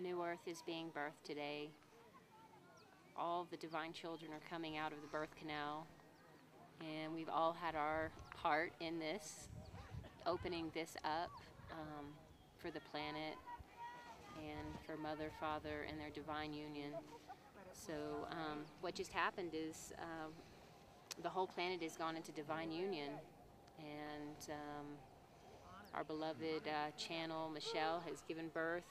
new earth is being birthed today. All the divine children are coming out of the birth canal, and we've all had our part in this, opening this up for the planet and for Mother, Father, and their divine union. So what just happened is the whole planet has gone into divine union, and our beloved channel, Michelle, has given birth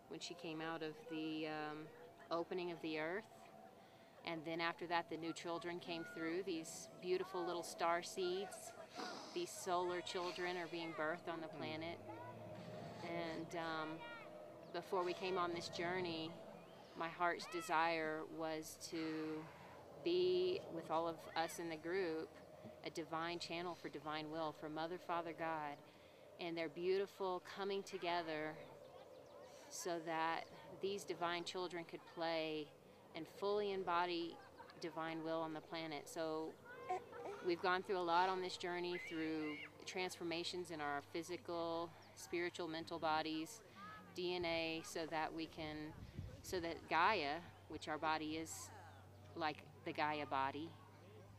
when she came out of the opening of the earth. And then after that, the new children came through, these beautiful little star seeds. These solar children are being birthed on the planet. And before we came on this journey, my heart's desire was to be, with all of us in the group, a divine channel for divine will, for Mother, Father, God, and their beautiful coming together so that these divine children could play and fully embody divine will on the planet. So we've gone through a lot on this journey, through transformations in our physical, spiritual, mental bodies, DNA, so that Gaia, which our body is like the Gaia body,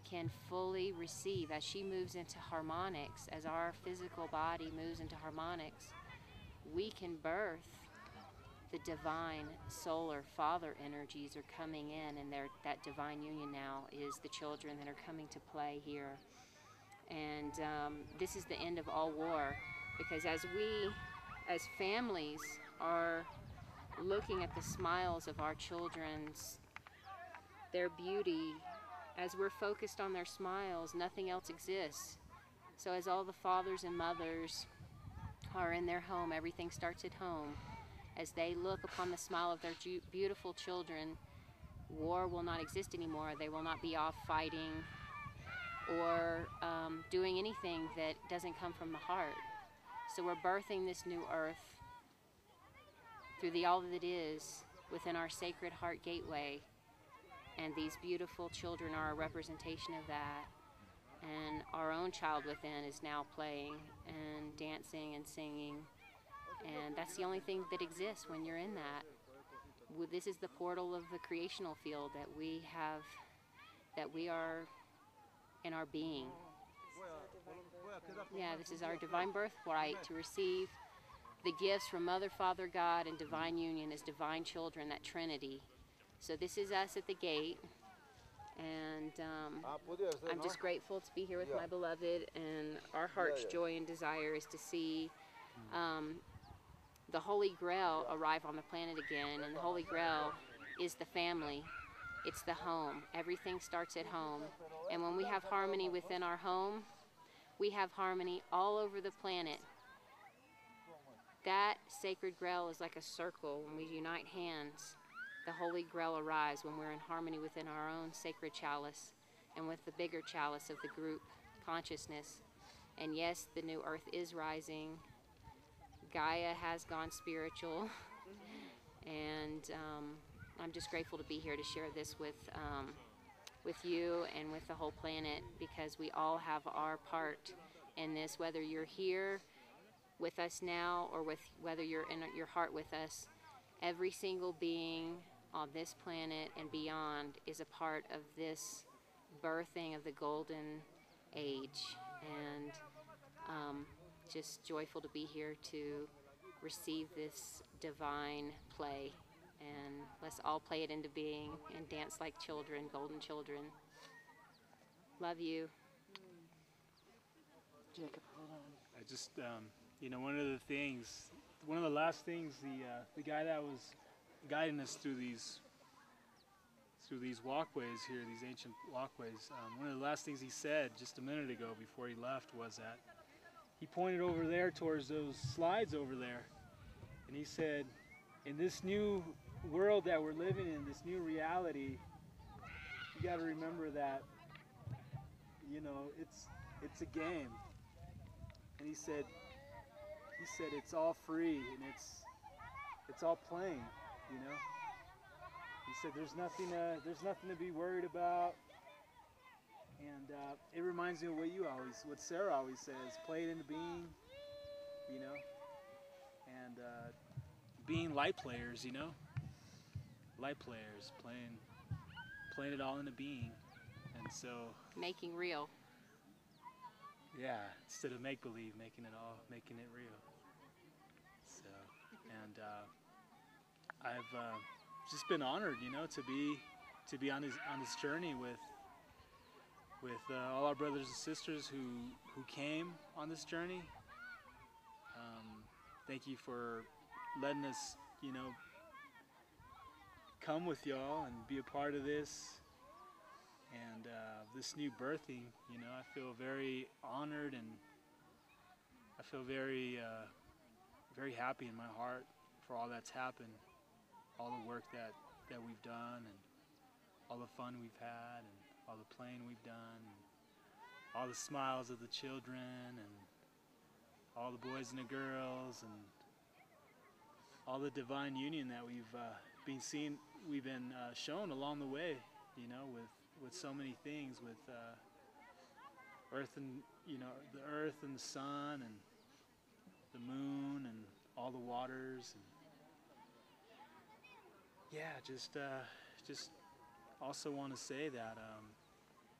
can fully receive as she moves into harmonics, as our physical body moves into harmonics. We can birth the divine solar father energies are coming in, and that divine union now is the children that are coming to play here. And this is the end of all war, because as we as families are looking at the smiles of our children's, their beauty, as we're focused on their smiles, nothing else exists. So as all the fathers and mothers are in their home, everything starts at home. As they look upon the smile of their beautiful children, war will not exist anymore. They will not be off fighting or doing anything that doesn't come from the heart. So we're birthing this new earth through the all that is within our sacred heart gateway. And these beautiful children are a representation of that. And our own child within is now playing and dancing and singing. And that's the only thing that exists when you're in that. This is the portal of the creational field that we have, that we are in our being. Yeah, this is our divine birthright to receive the gifts from Mother, Father, God, and divine union as divine children, that Trinity. So this is us at the gate, and I'm just grateful to be here with my beloved, and our heart's joy and desire is to see the Holy Grail arrive on the planet again. And the Holy Grail is the family. It's the home. Everything starts at home. And when we have harmony within our home, we have harmony all over the planet. That sacred grail is like a circle. When we unite hands, the Holy Grail arrives when we're in harmony within our own sacred chalice and with the bigger chalice of the group consciousness. And yes, the new earth is rising. Gaia has gone spiritual, and I'm just grateful to be here to share this with you and with the whole planet, because we all have our part in this, whether you're here with us now or whether you're in your heart with us. Every single being on this planet and beyond is a part of this birthing of the golden age, and just joyful to be here to receive this divine play, and let's all play it into being and dance like children, golden children. Love you. Jacob, hold on. I just, one of the last things, the guy that was guiding us through these walkways here, these ancient walkways, one of the last things he said just a minute ago before he left was that he pointed over there towards those slides over there, and he said, in this new world that we're living in, this new reality, you got to remember that, it's a game. And he said it's all free, and it's all playing, He said there's nothing to be worried about. And it reminds me of what Sarah always says, play it into being, and being light players, you know, light players playing it all into being, and so Making real. yeah, instead of make believe, making it real. So, and I've just been honored, you know, to be on this journey with all our brothers and sisters who came on this journey. Thank you for letting us, you know, come with y'all and be a part of this and this new birthing. You know, I feel very honored, and I feel very very happy in my heart for all that's happened, all the work that we've done, and all the fun we've had, and all the playing we've done, and all the smiles of the children, and all the boys and the girls, and all the divine union that we've been shown along the way, you know, with so many things, with earth and, you know, the earth and the sun and the moon and all the waters, and yeah, just also want to say that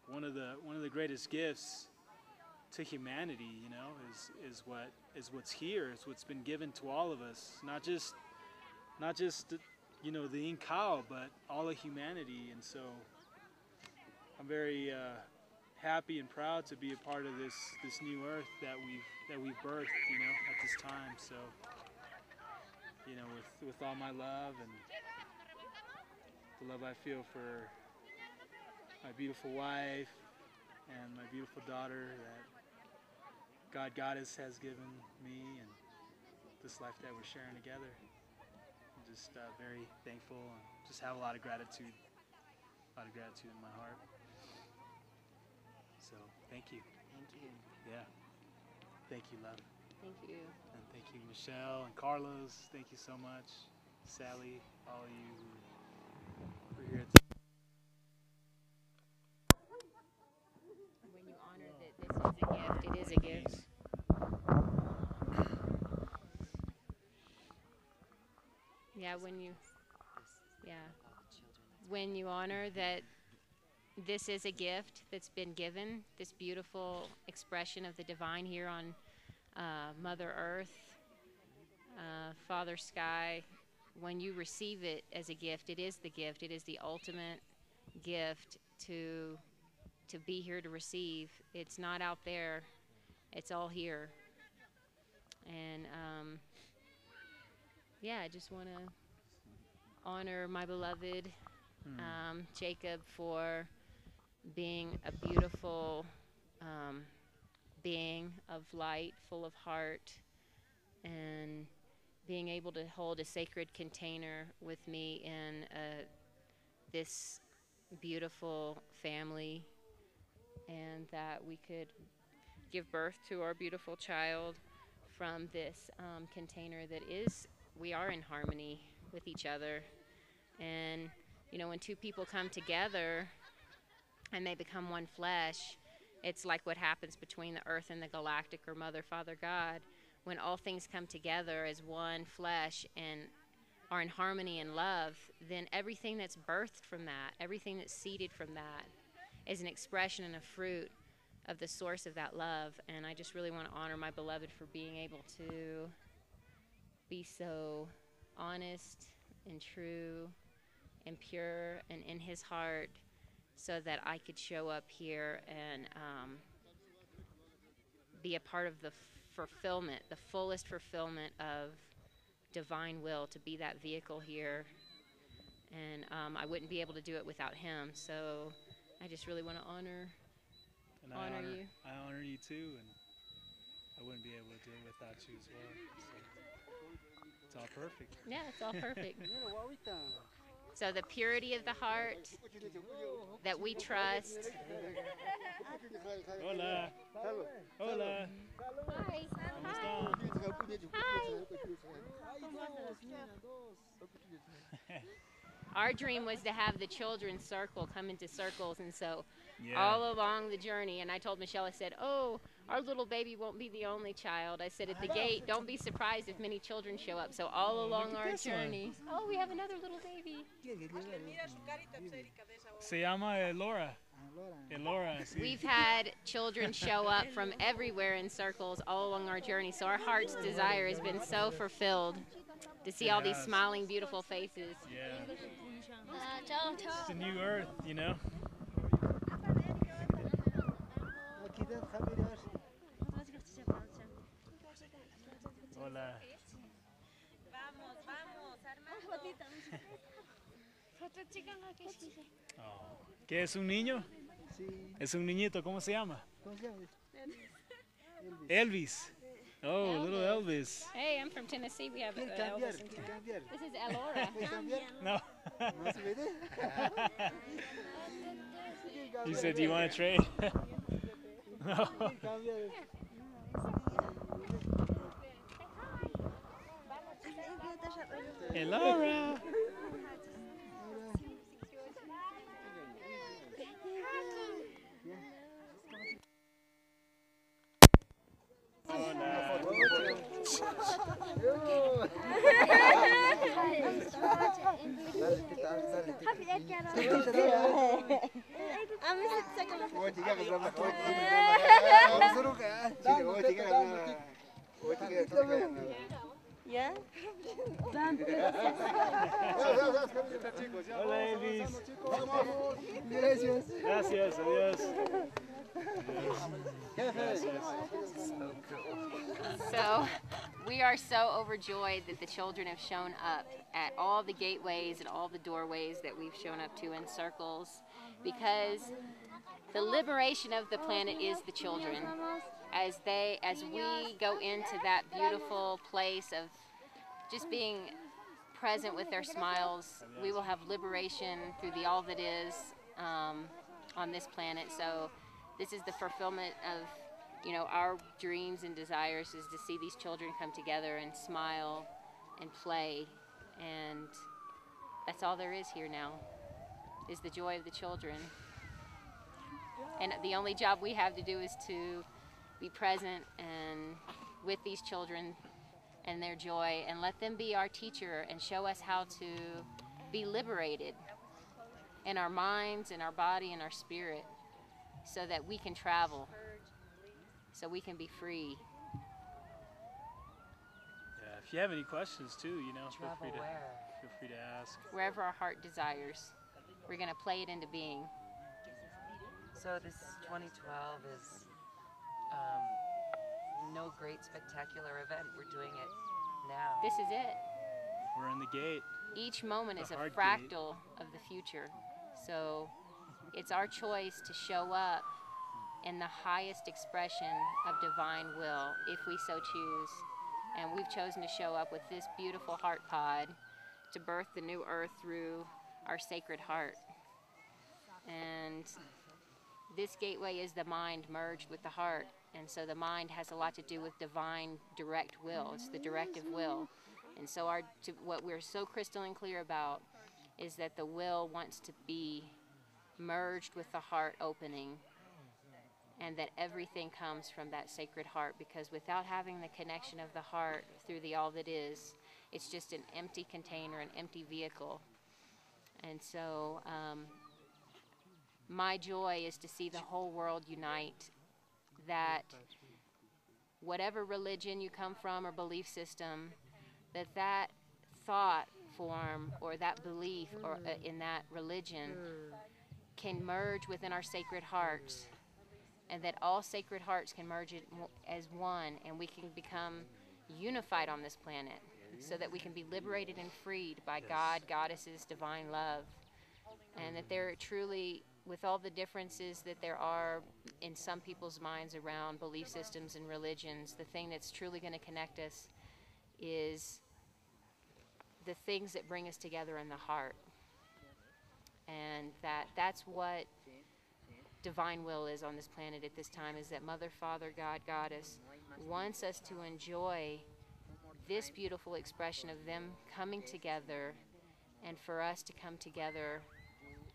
one of the greatest gifts to humanity, you know, is what's here, is what's been given to all of us, not just you know, the Incal, but all of humanity. And so I'm very happy and proud to be a part of this new earth that we've birthed, you know, at this time. So, you know, with all my love and the love I feel for my beautiful wife and my beautiful daughter that Goddess has given me, and this life that we're sharing together. I'm just very thankful, and just have a lot of gratitude in my heart. So thank you. Thank you. Yeah. Thank you, love. Thank you. And thank you, Michelle and Carlos. Thank you so much. Sally, all of you who are here. When you honor that this is a gift, it is a gift. Yeah, when you honor that this is a gift that's been given, this beautiful expression of the divine here on Mother Earth, Father Sky, when you receive it as a gift, it is the gift. It is the ultimate gift to be here to receive. It's not out there. It's all here. And yeah, I just want to honor my beloved Jacob for being a beautiful being of light, full of heart, and being able to hold a sacred container with me in this beautiful family, and that we could give birth to our beautiful child from this container that we are in harmony with each other. And you know, when two people come together and they become one flesh, it's like what happens between the earth and the galactic or Mother, Father, God. When all things come together as one flesh and are in harmony and love, then everything that's birthed from that, everything that's seeded from that, is an expression and a fruit of the source of that love. And I just really want to honor my beloved for being able to be so honest and true and pure and in his heart, so that I could show up here and be a part of the fulfillment, the fullest fulfillment of divine will, to be that vehicle here. And I wouldn't be able to do it without him. So I just really want to honor you. I honor you too, and I wouldn't be able to do it without you as well. So it's all perfect. Yeah, it's all perfect. So the purity of the heart that we trust. Hola. Hola. Hi. Hi. Our dream was to have the children come into circles, and so all along the journey. And I told Michelle, I said, oh, our little baby won't be the only child. I said, at the gate, don't be surprised if many children show up. So all along our journey. Oh, we have another little baby. Se llama Elora. Elora. Sí. We've had children show up from everywhere in circles all along our journey. So our heart's desire has been so fulfilled to see all these smiling, beautiful faces. Yeah. It's a new earth, you know. Hola. Oh. ¿Qué es un niño? Sí. Es un niñito, ¿cómo se llama? ¿Cómo se llama? Elvis. Oh, little Elvis. Hey, I'm from Tennessee. We have ¿Quiere cambiar? Elvis in ¿Quiere town. cambiar? This is Elora. ¿Puede cambiar? No. ¿No se puede? He said, do you want to trade? No. ¿Quiere cambiar? Elora. ¿Ya? Hola, Elvis. Gracias. Gracias, adiós. So we are so overjoyed that the children have shown up at all the gateways and all the doorways that we've shown up to in circles, because the liberation of the planet is the children. As we go into that beautiful place of just being present with their smiles, we will have liberation through the all that is on this planet. So this is the fulfillment of, you know, our dreams and desires, is to see these children come together and smile and play, and that's all there is here now, is the joy of the children. And the only job we have to do is to be present and with these children and their joy, and let them be our teacher and show us how to be liberated in our minds, in our body, and our spirit, so that we can travel, so we can be free. Yeah, if you have any questions too, you know, feel free to ask. Wherever our heart desires, we're going to play it into being. So this 2012 is no great spectacular event. We're doing it now. This is it. We're in the gate. Each moment is a hard fractal of the future. So it's our choice to show up in the highest expression of divine will, if we so choose. And we've chosen to show up with this beautiful heart pod to birth the new earth through our sacred heart. And this gateway is the mind merged with the heart. And so the mind has a lot to do with divine direct will. It's the directive will. And so what we're so crystalline clear about is that the will wants to be merged with the heart opening, and that everything comes from that sacred heart, because without having the connection of the heart through the all that is, it's just an empty container, an empty vehicle. And so my joy is to see the whole world unite, that whatever religion you come from or belief system, that thought form or that belief or in that religion can merge within our sacred hearts, and that all sacred hearts can merge it as one, and we can become unified on this planet, so that we can be liberated and freed by God, goddesses, divine love, and that there truly, with all the differences that there are in some people's minds around belief systems and religions, the thing that's truly going to connect us is the things that bring us together in the heart. And that's what divine will is on this planet at this time, is that Mother, Father, God, Goddess wants us to enjoy this beautiful expression of them coming together, and for us to come together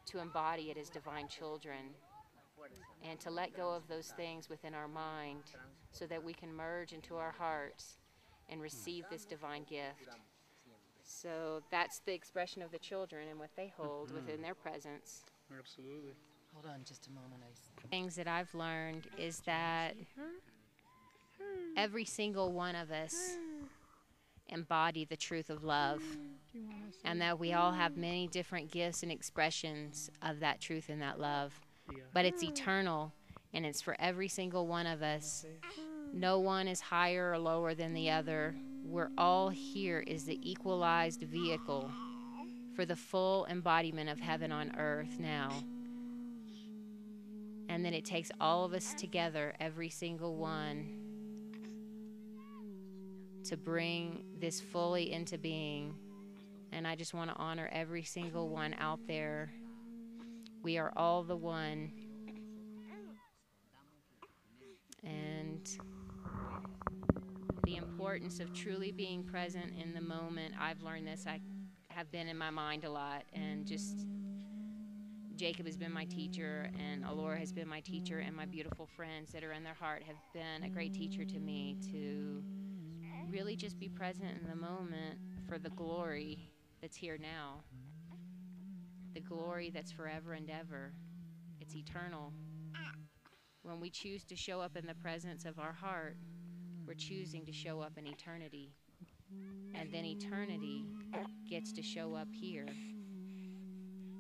to embody it as divine children. and to let go of those things within our mind so that we can merge into our hearts and receive this divine gift. So that's the expression of the children and what they hold within their presence. Absolutely. Hold on just a moment. Things that I've learned is that every single one of us embody the truth of love, and that we all have many different gifts and expressions of that truth and that love. But it's eternal, and it's for every single one of us. No one is higher or lower than the other. We're all here as the equalized vehicle for the full embodiment of heaven on earth now. And then it takes all of us together, every single one, to bring this fully into being. And I just want to honor every single one out there. We are all the one. And the importance of truly being present in the moment, I've learned this. I have been in my mind a lot, and just Jacob has been my teacher, and Alora has been my teacher, and my beautiful friends that are in their heart have been a great teacher to me, to really just be present in the moment for the glory that's here now, the glory that's forever and ever. It's eternal. When we choose to show up in the presence of our heart, we're choosing to show up in eternity. And then eternity gets to show up here.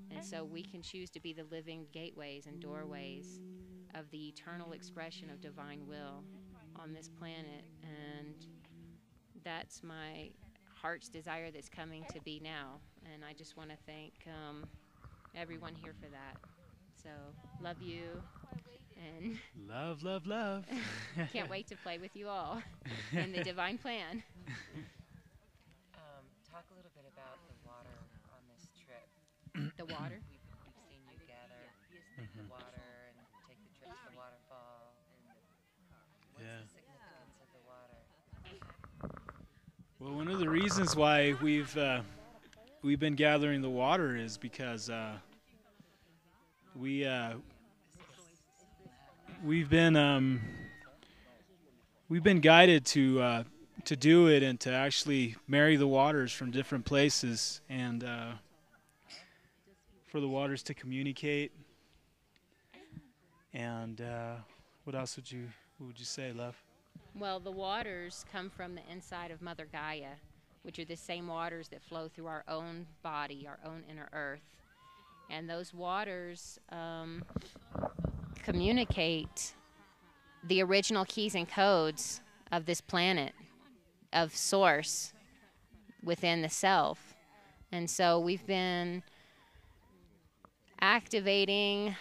And so we can choose to be the living gateways and doorways of the eternal expression of divine will on this planet. And that's my heart's desire that's coming to be now. And I just want to thank everyone here for that. So, love you. And Love, love, love. can't wait to play with you all in the divine plan. Talk a little bit about the water on this trip. The water? We've seen you gather the water and take the trip to the waterfall. What's the significance of the water? Well, one of the reasons why we've been gathering the water is because we've been guided to do it and to actually marry the waters from different places, and for the waters to communicate. And what else would you say, love? Well, the waters come from the inside of Mother Gaia, which are the same waters that flow through our own body, our own inner earth. And those waters communicate the original keys and codes of this planet, of source within the self. And so we've been activating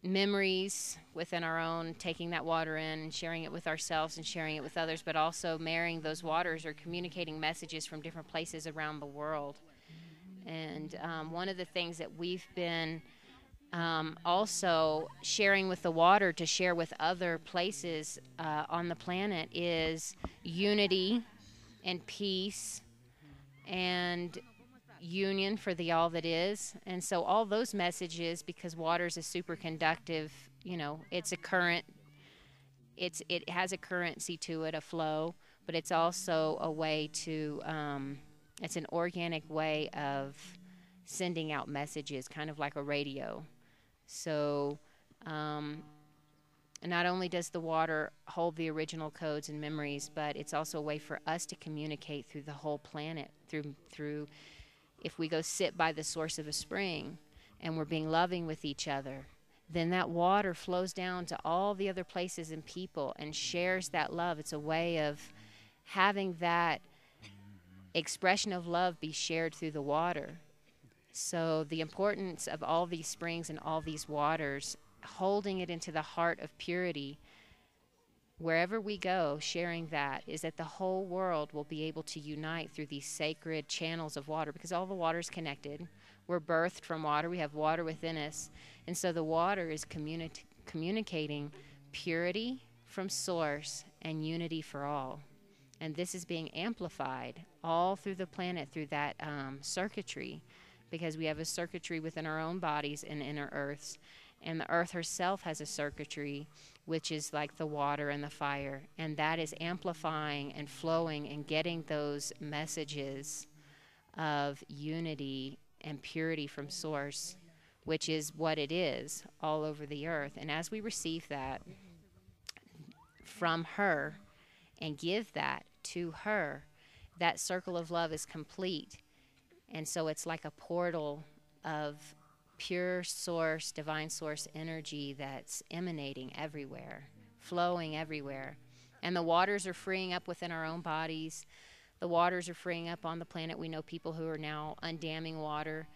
memories within our own, taking that water in and sharing it with ourselves and sharing it with others, but also marrying those waters or communicating messages from different places around the world. And one of the things that we've been also sharing with the water to share with other places on the planet is unity and peace and union for the all that is. And so all those messages, because water is a superconductive, it's a current, it has a currency to it, a flow, but it's also a way to, it's an organic way of sending out messages, kind of like a radio. So not only does the water hold the original codes and memories, but it's also a way for us to communicate through the whole planet, through if we go sit by the source of a spring and we're being loving with each other, then that water flows down to all the other places and people and shares that love. It's a way of having that expression of love be shared through the water. So the importance of all these springs and all these waters, holding it into the heart of purity, wherever we go, sharing that, is that the whole world will be able to unite through these sacred channels of water, because all the water is connected. We're birthed from water. We have water within us. And so the water is communicating purity from source and unity for all. And this is being amplified all through the planet through that circuitry, because we have a circuitry within our own bodies and inner earths. And the earth herself has a circuitry, which is like the water and the fire. And that is amplifying and flowing and getting those messages of unity and purity from source, which is what it is all over the earth. And as we receive that from her and give that to her, that circle of love is complete. And so it's like a portal of pure source, divine source energy that's emanating everywhere, flowing everywhere. And the waters are freeing up within our own bodies. The waters are freeing up on the planet. We know people who are now undamming water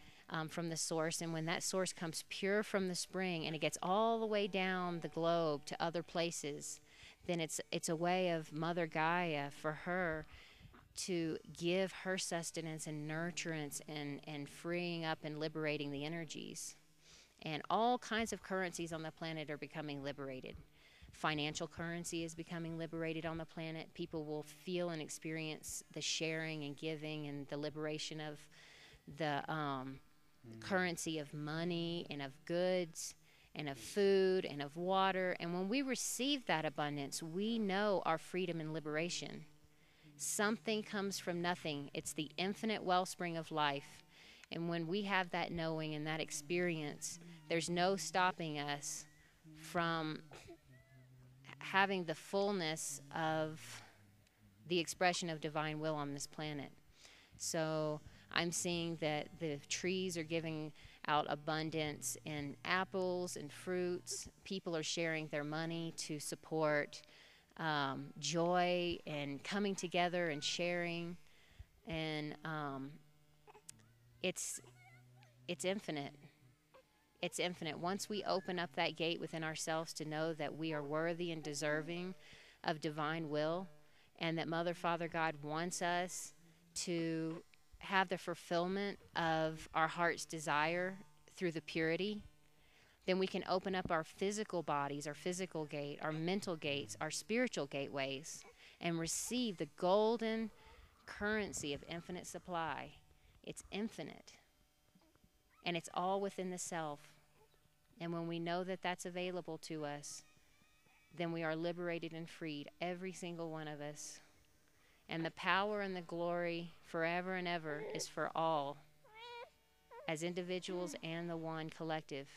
from the source. And when that source comes pure from the spring and it gets all the way down the globe to other places, then it's a way of Mother Gaia for her to give her sustenance and nurturance and freeing up and liberating the energies. And all kinds of currencies on the planet are becoming liberated. Financial currency is becoming liberated on the planet. People will feel and experience the sharing and giving and the liberation of the currency of money and of goods and of food and of water. And when we receive that abundance, we know our freedom and liberation. Something comes from nothing. It's the infinite wellspring of life. And when we have that knowing and that experience, there's no stopping us from having the fullness of the expression of divine will on this planet. So I'm seeing that the trees are giving out abundance in apples and fruits. People are sharing their money to support joy and coming together and sharing. And it's infinite. It's infinite. Once we open up that gate within ourselves to know that we are worthy and deserving of divine will, and that Mother, Father, God wants us to have the fulfillment of our heart's desire through the purity, then we can open up our physical bodies, our physical gate, our mental gates, our spiritual gateways, and receive the golden currency of infinite supply. It's infinite. And it's all within the self. And when we know that that's available to us, then we are liberated and freed, every single one of us. And the power and the glory forever and ever is for all, as individuals and the one collective.